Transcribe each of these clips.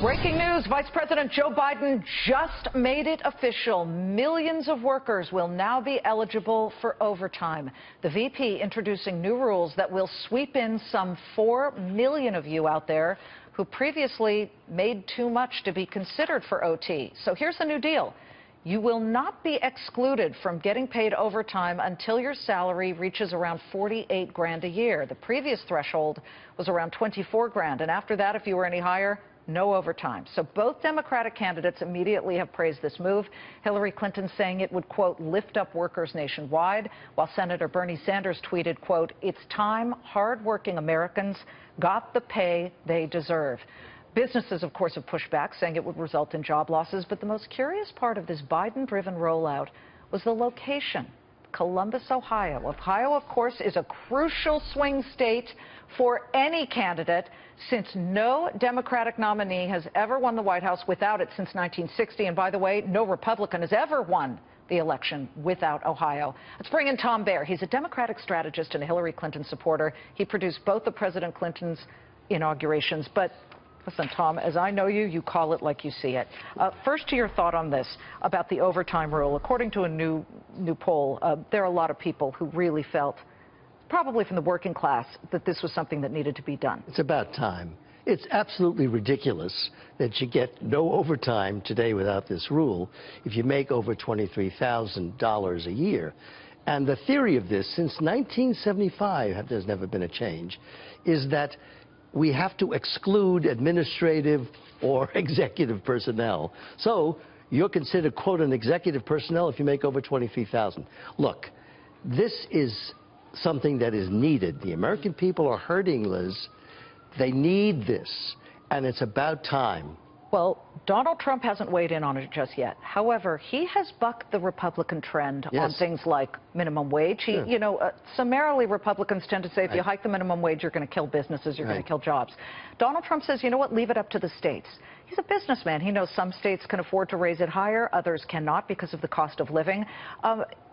Breaking news, Vice President Joe Biden just made it official. Millions of workers will now be eligible for overtime. The VP introducing new rules that will sweep in some 4 million of you out there who previously made too much to be considered for OT. So here's the new deal. You will not be excluded from getting paid overtime until your salary reaches around 48 grand a year. The previous threshold was around 24 grand, and after that, if you were any higher, no overtime. So both Democratic candidates immediately have praised this move. Hillary Clinton saying it would, quote, lift up workers nationwide, while Senator Bernie Sanders tweeted, quote, it's time hardworking Americans got the pay they deserve. Businesses, of course, have pushed back, saying it would result in job losses. But the most curious part of this Biden-driven rollout was the location. Columbus, Ohio. Ohio, of course, is a crucial swing state for any candidate, since no Democratic nominee has ever won the White House without it since 1960. And by the way, no Republican has ever won the election without Ohio. Let's bring in Tom Baer. He's a Democratic strategist and a Hillary Clinton supporter. He produced both of President Clinton's inaugurations. But listen, Tom, as I know you, you call it like you see it. First, to your thought on this, about the overtime rule. According to a new poll, there are a lot of people who really felt, probably from the working class, that this was something that needed to be done. It's about time. It's absolutely ridiculous that you get no overtime today without this rule if you make over $23,000 a year. And the theory of this, since 1975, there's never been a change, is that we have to exclude administrative or executive personnel. So you're considered, quote, an executive personnel if you make over $23,000. Look, this is something that is needed. The American people are hurting, Liz. They need this, and it's about time. Well, Donald Trump hasn't weighed in on it just yet. However, he has bucked the Republican trend on things like minimum wage. You know, summarily, Republicans tend to say if you hike the minimum wage, you're going to kill businesses, you're going to kill jobs. Donald Trump says, you know what, leave it up to the states. He's a businessman. He knows some states can afford to raise it higher, others cannot because of the cost of living.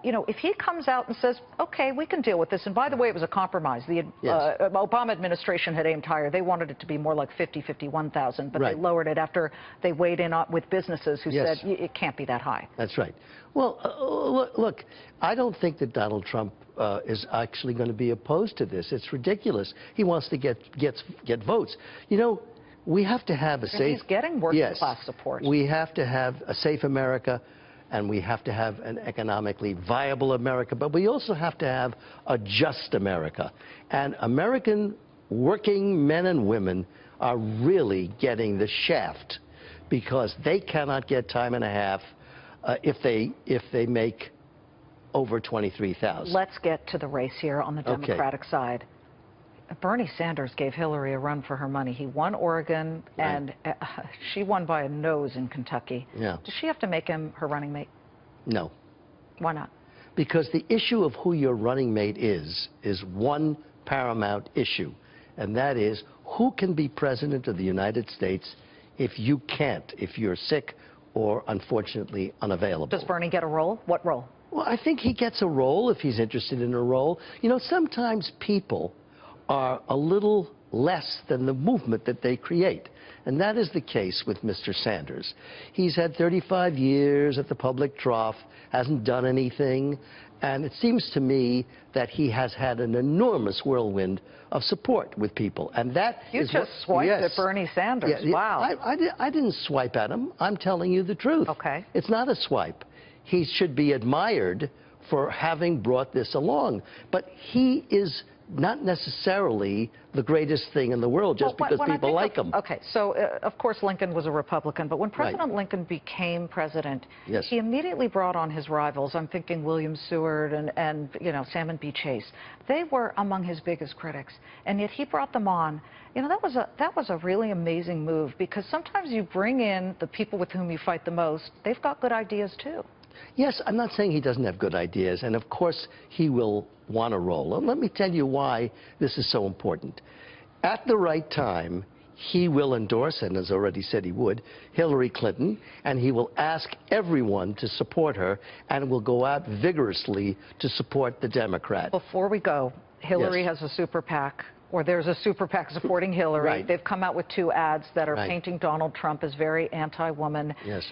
You know, if he comes out and says, okay, we can deal with this, and by the way, it was a compromise. The Obama administration had aimed higher. They wanted it to be more like 51,000, but they lowered it after they weighed in with businesses who said it can't be that high. That's right. Well, look, I don't think that Donald Trump is actually going to be opposed to this. It's ridiculous. He wants to get votes. You know, we have to have a safe... He's getting working class support. We have to have a safe America, and we have to have an economically viable America, but we also have to have a just America. And American working men and women are really getting the shaft because they cannot get time and a half if they make over 23,000. Let's get to the race here on the Democratic side. Bernie Sanders gave Hillary a run for her money. He won Oregon, and she won by a nose in Kentucky. Yeah. Does she have to make him her running mate? No. Why not? Because the issue of who your running mate is one paramount issue, and that is who can be president of the United States if you can't, if you're sick or unfortunately unavailable. Does Bernie get a role? What role? Well, I think he gets a role if he's interested in a role. You know, sometimes people are a little less than the movement that they create. And that is the case with Mr. Sanders. He's had 35 years at the public trough, hasn't done anything, and it seems to me that he has had an enormous whirlwind of support with people. And that you just swiped at Bernie Sanders. Wow. I didn't swipe at him. I'm telling you the truth. Okay. It's not a swipe. He should be admired for having brought this along. But he is not necessarily the greatest thing in the world just because people like him. Okay, so of course Lincoln was a Republican, but when President Lincoln became president, he immediately brought on his rivals. I'm thinking William Seward and you know, Salmon B. Chase. They were among his biggest critics, and yet he brought them on. You know, that was a really amazing move, because sometimes you bring in the people with whom you fight the most. They've got good ideas too. Yes, I'm not saying he doesn't have good ideas, and of course he will want a role. And let me tell you why this is so important. At the right time, he will endorse, and has already said he would, Hillary Clinton, and he will ask everyone to support her, and will go out vigorously to support the Democrat. Before we go, Hillary has a super PAC. Or there's a super PAC supporting Hillary. Right. They've come out with 2 ads that are Right. painting Donald Trump as very anti-woman. Yes.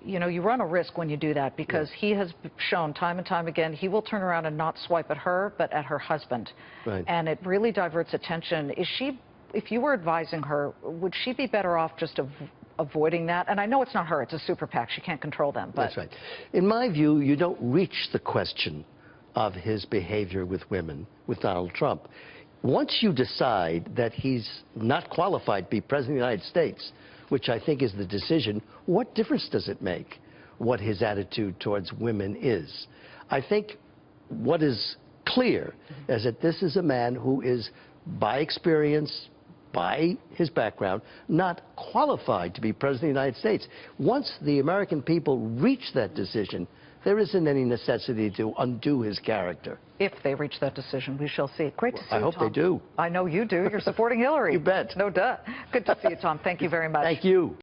You know, you run a risk when you do that because he has shown time and time again he will turn around and not swipe at her, but at her husband. Right. And it really diverts attention. Is she, if you were advising her, would she be better off just avoiding that? And I know it's not her, it's a super PAC. She can't control them. But That's right. In my view, you don't reach the question of his behavior with women with Donald Trump. Once you decide that he's not qualified to be president of the United States, which I think is the decision, what difference does it make what his attitude towards women is? I think what is clear is that this is a man who is, by experience, by his background, not qualified to be president of the United States. Once the American people reach that decision, there isn't any necessity to undo his character. if they reach that decision, we shall see. Great to see you, I hope Tom. they do. I know you do. You're supporting Hillary. You bet. No duh. Good to see you, Tom. Thank you very much. Thank you.